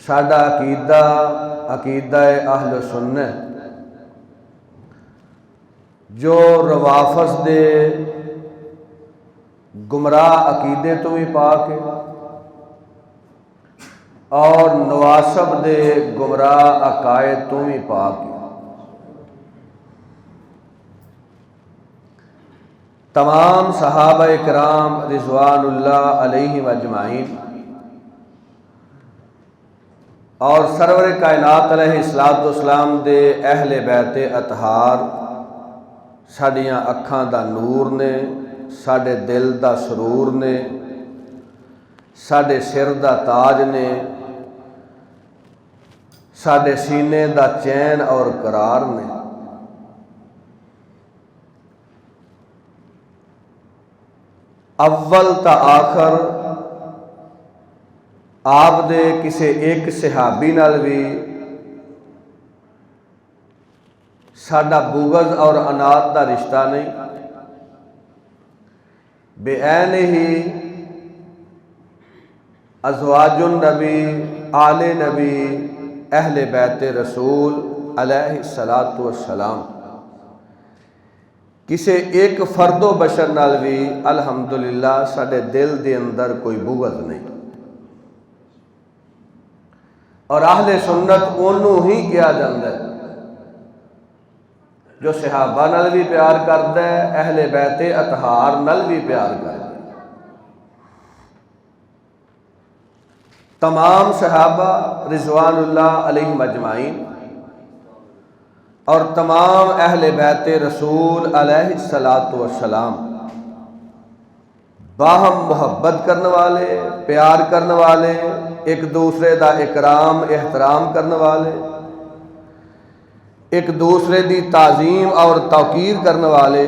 ساڈا عقیدہ عقیدہ اہل سنت جو روافض دے گمراہ عقیدے تو بھی پاک ہے اور نواسب دے گمراہ عقائد تو بھی پاک ہے۔ تمام صحابہ کرام رضوان اللہ علیہم اجمعین اور سرور کائنات علیہ السلام دے اہل بیت اطہار ساڈیاں اکھاں دا نور نے، ساڈے دل دا سرور نے، ساڈے سر دا تاج نے، ساڈے سینے دا چین اور قرار نے۔ اول تا آخر آپ دے کسے ایک صحابی نال بھی ساڈا بغض اور عناد دا رشتہ نہیں، بے عین ہی ازواج النبی، آل نبی، اہل بیت رسول علیہ الصلاۃ والسلام کسے ایک فرد و بشر نال بھی الحمدللہ ساڈے دل دے اندر کوئی بغض نہیں، اور اہل سنت انہوں ہی کیا جاندہ ہے جو صحابہ نال بھی پیار کردا ہے، اہل بیت اطہار نال بھی پیار کردا ہے۔ تمام صحابہ رضوان اللہ علیہم اجمعین اور تمام اہل بیت رسول علیہ السلام باہم محبت کرنے والے، پیار کرنے والے، ایک دوسرے دا اکرام احترام کرنے والے، ایک دوسرے دی تعظیم اور توقیر کرنے والے،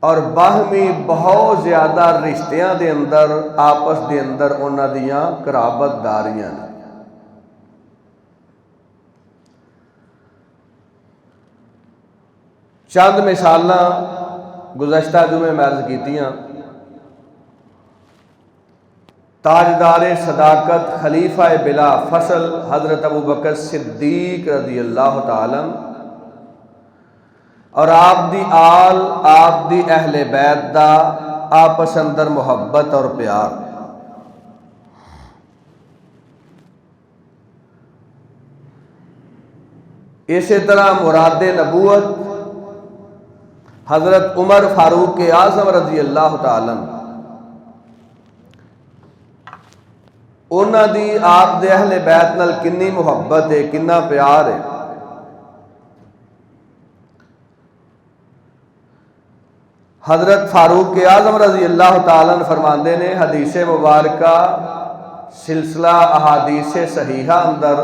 اور باہمی بہت زیادہ رشتیاں دے اندر آپس دے اندر انہاں دیاں قرابت داریاں نے۔ چند مثالاں گزشتہ جمعے میں عرض کیتیاں۔ تاجدار صداقت خلیفہ بلا فصل حضرت ابوبکر صدیق رضی اللہ تعالی اور آپ دی آل، آپ دی اہل بیت دا آپس اندر محبت اور پیار۔ اسی طرح مراد نبوت حضرت عمر فاروق اعظم رضی اللہ تعالی انہاں دی آپ دے اہل بیت نال کنی محبت ہے، کنا پیار ہے۔ حضرت فاروق اعظم رضی اللہ تعالیٰ فرماندے نے حدیث مبارکہ سلسلہ احادیث صحیحہ اندر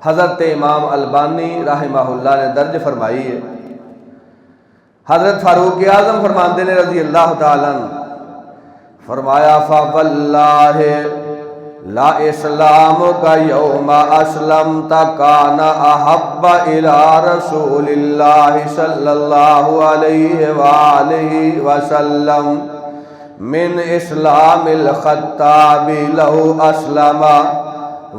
حضرت امام البانی رحمہ اللہ نے درج فرمائی ہے۔ حضرت فاروق اعظم فرماندے نے رضی اللہ تعالیٰ فرمایا فَوَاللَّهِ لا اسلام کا یوم اسلمت کان احب الى رسول اللہ صلی اللہ علیہ وآلہ وسلم من اسلام الخطاب لو اسلم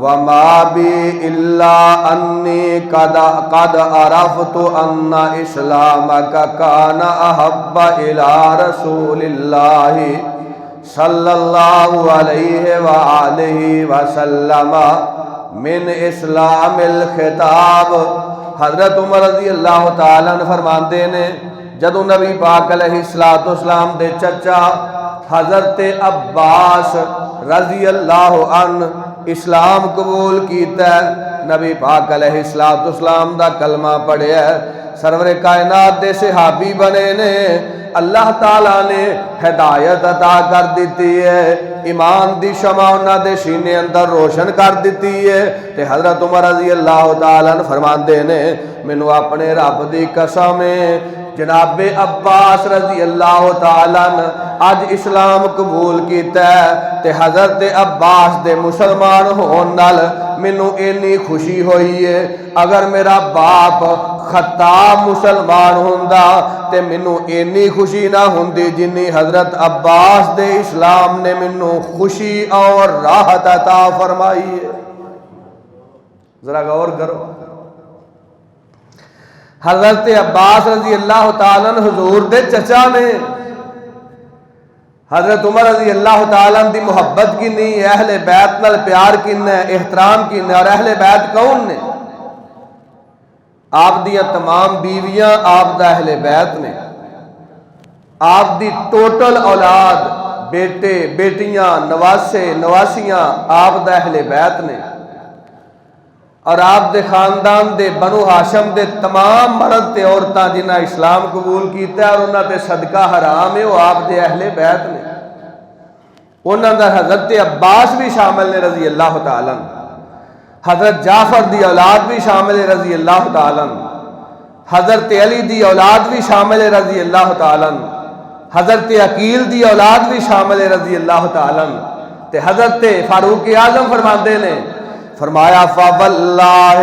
وما بی الا انی قد عرفت ان اسلامک کان احب الى رسول اللہ صلی اللہ علیہ وآلہ وسلم من اسلام الخطاب۔ حضرت عمر رضی اللہ تعالیٰ نے فرماندے نے جدو نبی پاک علیہ السلام دے چچا حضرت عباس رضی اللہ عنہ اسلام قبول کیتا ہے، نبی پاک علیہ السلام دا کلمہ پڑھیا ہے، سرور کائنات دے صحابی بنے نے، اللہ تعالیٰ نے ہدایت عطا کر دیتی ہے، ایمان دی شمع انہاں دے سینے اندر روشن کر دیتی ہے۔ تے حضرت عمر رضی اللہ تعالیٰ فرماندے نے مینوں اپنے رب دی قسم ہے جناب عباس رضی اللہ تعالیٰ نے اج اسلام قبول کیتا ہے تے حضرت عباس دے مسلمان ہون نال مینوں اینی خوشی ہوئی ہے. اگر میرا باپ خطاب مسلمان ہوندا تے مینوں اینی خوشی نہ ہوندی جنی حضرت عباس دے اسلام نے مینوں خوشی اور راحت عطا فرمائی ہے. ذرا غور کرو. حضرت عباس رضی اللہ تعالیٰ عنہ حضور دے چچا نے. حضرت عمر رضی اللہ تعالیٰ عنہ دی محبت کی نہیں، اہل بیت نال پیار کینا ہے، احترام کینا ہے. اور اہل بیت کون نے؟ آپ دی تمام بیویاں آپ دا اہل بیت نے. آپ دی ٹوٹل اولاد، بیٹے بیٹیاں نواسے نواسیاں آپ دا اہل بیت نے. اور آپ دے خاندان دے بنو ہاشم دے تمام مرد تے عورتاں جنہاں اسلام قبول کیتا ہے اور انہاں تے صدقہ حرام ہے وہ آپ دے اہل بیت نے. انہاں دا حضرت عباس بھی شامل نے رضی اللہ تعالیٰ عنہ. حضرت جعفر دی اولاد بھی شامل ہے رضی اللہ تعالیٰ عنہ. حضرت علی دی اولاد بھی شامل ہے رضی اللہ تعالیٰ عنہ. حضرت عقیل دی اولاد بھی شامل ہے رضی اللہ تعالیٰ عنہ. تے حضرت فاروق اعظم فرماندے نے، فرمایا فواللہ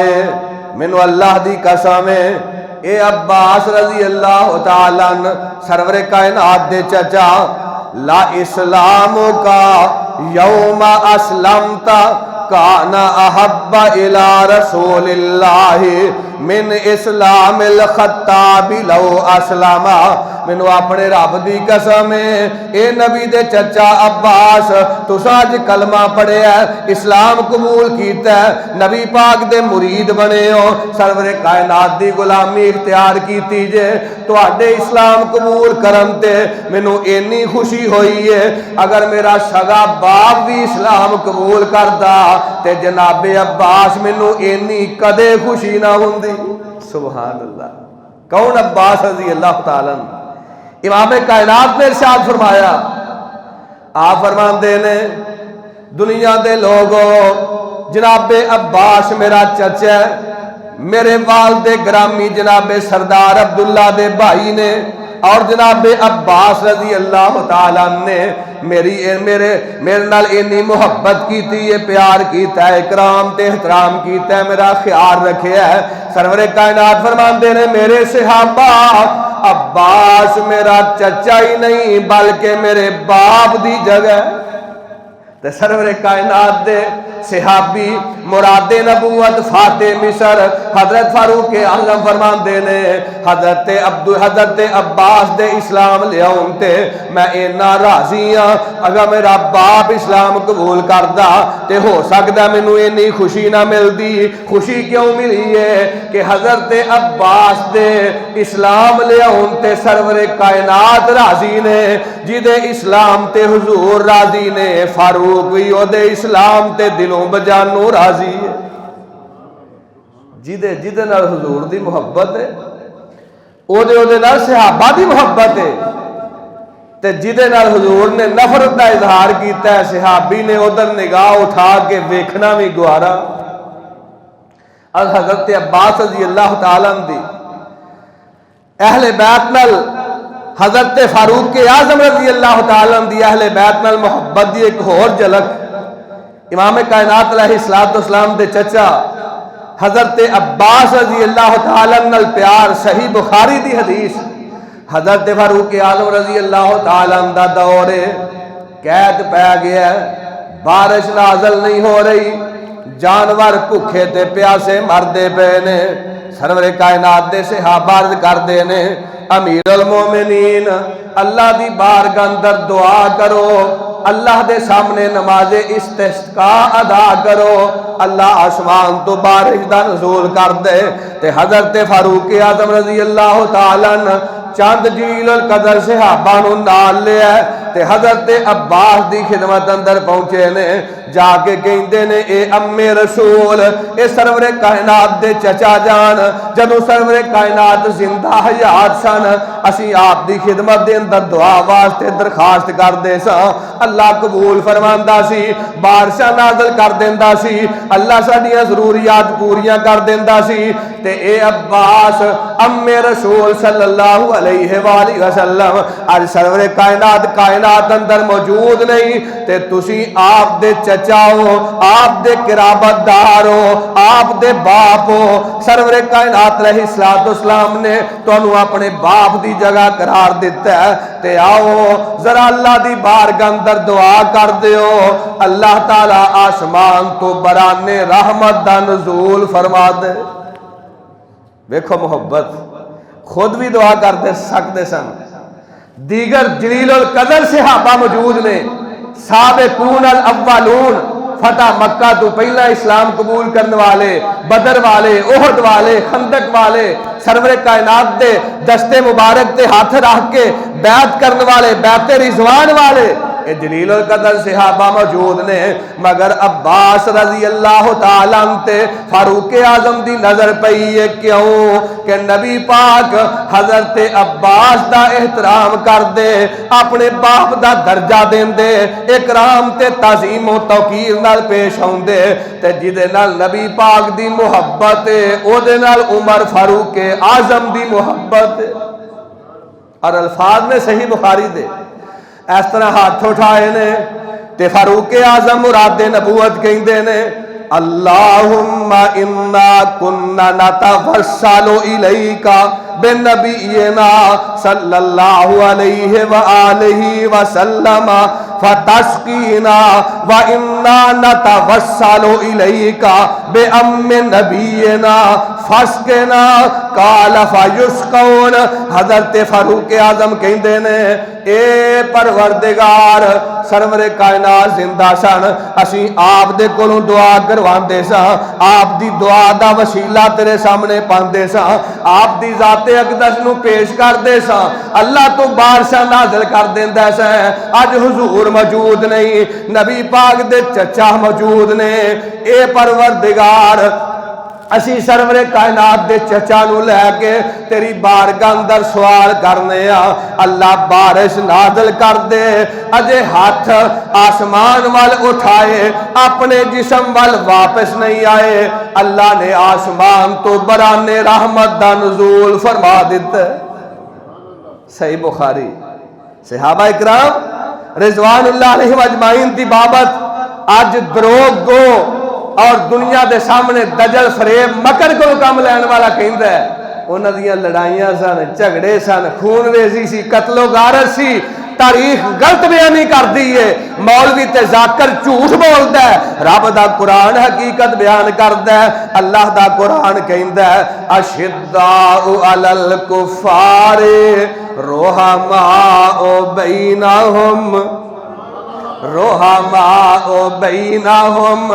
منو اللہ دی قسم اے عباس رضی اللہ تعالیٰ عنہ سرور کائنات دے چچا، لا اسلام کا یوم اسلمتا کان احب الى رسول اللہ من اسلام الخطاب لو اسلام. مینوں اپنے رب دی قسم ہے اے نبی دے چچا عباس تساں اج کلمہ پڑھیا ہے، اسلام قبول کیتا ہے، نبی پاک دے مرید بنے ہو، سرور کائنات دی غلامی اختیار کیتی جے، تواڈے اسلام قبول کرن تے مینوں اینی خوشی ہوئی ہے. اگر میرا سگا باپ بھی اسلام قبول کردا تے جناب عباس مینوں اینی کدے خوشی نہ ہوندی. سبحان اللہ. کون؟ عباس رضی اللہ تعالیٰ عنہ. امام کائنات نے ارشاد فرمایا، آپ فرماندے نے دنیا دے لوگوں جناب عباس میرا چچا ہے، میرے والد گرامی جناب سردار عبداللہ دے بھائی نے، اور جناب عباس رضی اللہ تعالیٰ نے میرے نال اینی محبت کیتی ہے، پیار کیتا ہے، اکرام تے احترام کیتا ہے، میرا خیال رکھیا ہے. سرور کائنات فرماندے نے میرے صحابہ عباس میرا چچا ہی نہیں بلکہ میرے باپ دی جگہ. تے سرور کائنات دے صحابی مراد نبوت فاتح مصر حضرت فاروق اعظم فرماندے نے حضرت عباس دے اسلام لیاؤن تے میں اینا راضی ہاں. اگر میرا باپ اسلام قبول کردا تے ہو سکدا مینوں اینی خوشی نہ ملدی. خوشی کیوں ملی ہے کہ حضرت عباس دے اسلام لیاؤن تے سرور کائنات راضی نے، جدے اسلام تے حضور راضی نے، فاروق بھی او دے اسلام تے دلوں بجانو راضی ہے. جدے نال حضور دی محبت ہے او دے نال صحابہ دی محبت ہے. تے جدے نال حضور نے نفرت دا اظہار کیتا ہے صحابی نے ادھر نگاہ اٹھا کے ویکھنا بھی گوارا. حضرت عباس رضی اللہ تعالیٰ عنہ دی اہل بیت نال حضرت فاروق اعظم رضی اللہ تعالیٰ عنہ دی اہل بیت نال محبت دی ایک اور جھلک امام کائنات علیہ السلام دے چچا حضرت عباس رضی اللہ تعالیٰ عنہ نال پیار. صحیح بخاری دی حدیث، حضرت فاروق اعظم رضی اللہ تعالیٰ عنہ دا دور قید پہ گیا ہے، بارش نازل نہیں ہو رہی، جانور بھوکے تے پیاسے مردے پے نے. سرور کائنات دے صحابہ عرض کردے نے امیر المومنین اللہ دی بارگاہ اندر دعا کرو، اللہ دے سامنے نماز استسقاء ادا کرو، اللہ آسمان تو بارش دا نزول کر دے. تے حضرت فاروق اعظم رضی اللہ تعالیٰ عنہ چاند جلیل القدر صحابہ نو نال لیا تے حضرت عباس دی خدمت اندر پہنچے نے، جا کے کہندے نے اے ام رسول، اے سرور کائنات دے چچا جان، جدو سرور کائنات زندہ حیات سن اسی آپ دی خدمت دے اندر دعا واسطے درخواست کر دے سا، اللہ قبول فرماندا سی، بارشاں نازل کر دیندا سی، اللہ ساڈیاں ضروریات پوریاں کر دیندا سی، تے اے عباس ام رسول صلی اللہ علیہ وآلہ وسلم اج سرور کائنات اندر موجود نہیں، تے تسی آپ دے چچا ہو، آپ دے قرابت دار ہو، آپ دے باپ ہو، سرور کائنات علیہ السلام نے تانوں اپنے باپ دی جگہ قرار دیتا ہے، تے آؤ ذرا اللہ دی بارگاہ اندر دعا کر دیو، اللہ تعالی آسمان تو برانے رحمت دا نزول فرما دے۔ دیکھو محبت، خود بھی دعا کر دے سکتے سن، دیگر جلیل القدر صحابہ موجود نے، سابقون الاولون، فتح مکہ تو پہلا اسلام قبول کرنے والے، بدر والے، احد والے، خندق والے، سرور کائنات دے دستے مبارک تے ہاتھ رکھ کے بیعت کرنے والے، بیعت رضوان والے، اے جلیل القدر صحابہ موجود نے، مگر عباس رضی اللہ تعالیٰ عنہ تے فاروق اعظم دی نظر پئی ہے، کیوں کہ نبی پاک حضرت عباس دا احترام کر دے، اپنے باپ دا درجہ دین دے، اکرام تے تعظیم و توقیر نال پیش ہون دے، تے جدے نال نبی پاک دی محبت او دے نال عمر فاروق اعظم دی محبت، اور الفاظ میں صحیح بخاری دے اس طرح ہاتھ اٹھائے نے تے فاروق اعظم مراد نبوت کہندے نے، اللہم انا کننا نتوسل الیک بنبینا صلی اللہ علیہ وآلہ وسلم فتسقینا وانا نتوسل الیک بام نبینا فسقنا قال فیسقون۔ حضرت فاروق اعظم کہندے نے اے پروردگار، سرور کائنات زندہ سن، اسی آپ دے کولوں دعا کرواندے سا، آپ دی دعا دا وسیلہ تیرے سامنے پاندے سا، آپ دی ذات اقدس نو پیش کر دے سا، اللہ تو بارشاں نازل کر دیندا سا، اج حضور موجود نہیں، نبی پاک دے چچا موجود نے، اے پروردگار اسی سرور کائنات دے چچا نو لے کے تیری بارگاہ اندر سوال کرنے آ، اللہ بارش نازل کر دے، اجے ہاتھ آسمان وال اٹھائے اپنے جسم وال واپس نہیں آئے، اللہ نے آسمان تو برانے رحمت دا نزول فرما دیتا ہے۔ صحیح بخاری، صحابہ اکرام رضوان اللہ علیہ اجمعین دی بابت آج دروغ گو اور دنیا دے سامنے دجل فریب مکر کو کام لین والا کہندا ہے، انہاں دیاں لڑائیاں سن، جھگڑے سن، خون ریزی سی، قتل و غارت سی، تاریخ غلط بیانی کر دی ہے، مولوی تے ذاکر جھوٹ بولدا ہے، رب دا قرآن حقیقت بیان کردا ہے، اللہ دا قرآن کہندا ہے اشداء علی الکفار رحماء بینہم، رحماء بینہم،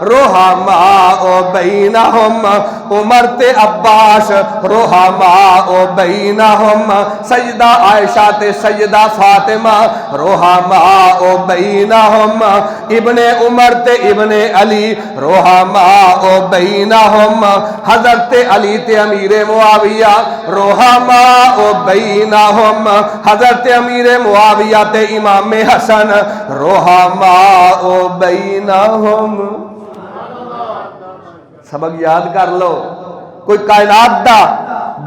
رحماء بینہم، عمر تے عباس رحماء بینہم، سیدہ عائشہ تے سیدہ فاطمہ رحماء بینہم، ابن عمر تے ابن علی رحماء بینہم، حضرت علی تے امیر معاویہ رحماء بینہم، حضرت امیر معاویہ تے امام حسن رحماء بینہم۔ سبق یاد کر لو، کوئی کائنات دا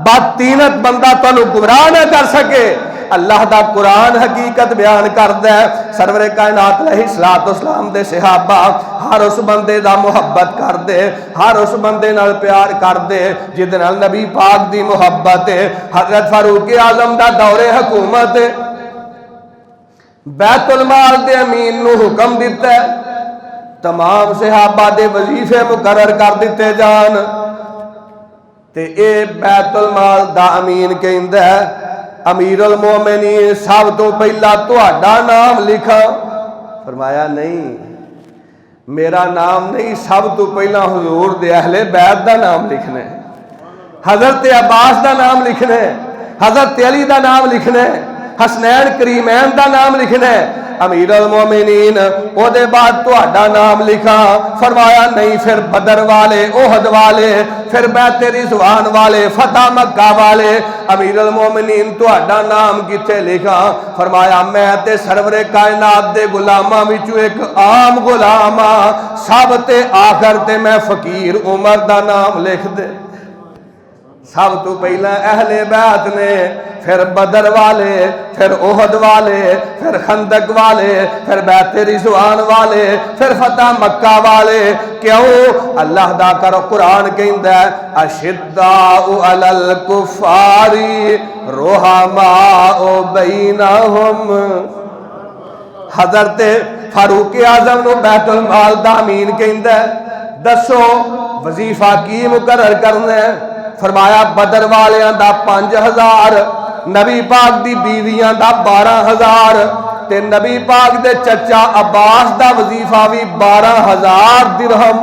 بدتینت بندہ تانوں گمراہ نہ کر سکے، اللہ دا قرآن حقیقت بیان کردا ہے، سرور کائنات علیہ السلام دے صحابہ ہر اس بندے دا محبت کر دے، ہر اس بندے نال پیار کر دے جہدے نال نبی پاک دی محبت ہے۔ حضرت فاروق اعظم دا دور حکومت ہے، بیت المال دے امین نو حکم دیتا ہے تمام صحابہ دے وظیفے مقرر کر دیتے جان، تے اے بیت المال دا امین کہندا ہے امیر المومنین سب تو پہلا تہاڈا نام لکھا، فرمایا نہیں میرا نام نہیں، سب تو پہلا حضور دے اہل بیت دا نام لکھنا ہے، حضرت عباس دا نام لکھنا ہے، حضرت علی دا نام لکھنا ہے، حسنین کریمین دا نام لکھنا ہے، امیر المومنین او دے بعد تہاڈا نام لکھا، فرمایا نہیں پھر بدر والے، احد والے، پھر بیت رضوان والے، فتح مکہ والے، امیر المومنین تہاڈا نام کتے لکھا؟ فرمایا میں تے سرور کائنات دے غلاماں وچوں ایک عام غلام ہاں، سب تے آخر تے میں فقیر عمر دا نام لکھ دے۔ سب تو پہلا اہل بیت نے، پھر بدر والے، پھر احد والے، پھر خندق والے، پھر بیت رضوان والے، پھر فتح مکہ والے۔ کیوں؟ اللہ دا کرو قرآن کہندا ہے اشداء علی الکفار رحماء بینہم۔ حضرت فاروق اعظم نو بیت المال دا امین کہندا ہے، دسو وظیفہ کی مقرر کرنا ہے؟ فرمایا بدر والیاں دا 5000، نبی پاک دی بیویاں دا 12000، تے نبی پاک دے چچا عباس دا وظیفہ بھی 12000 درہم۔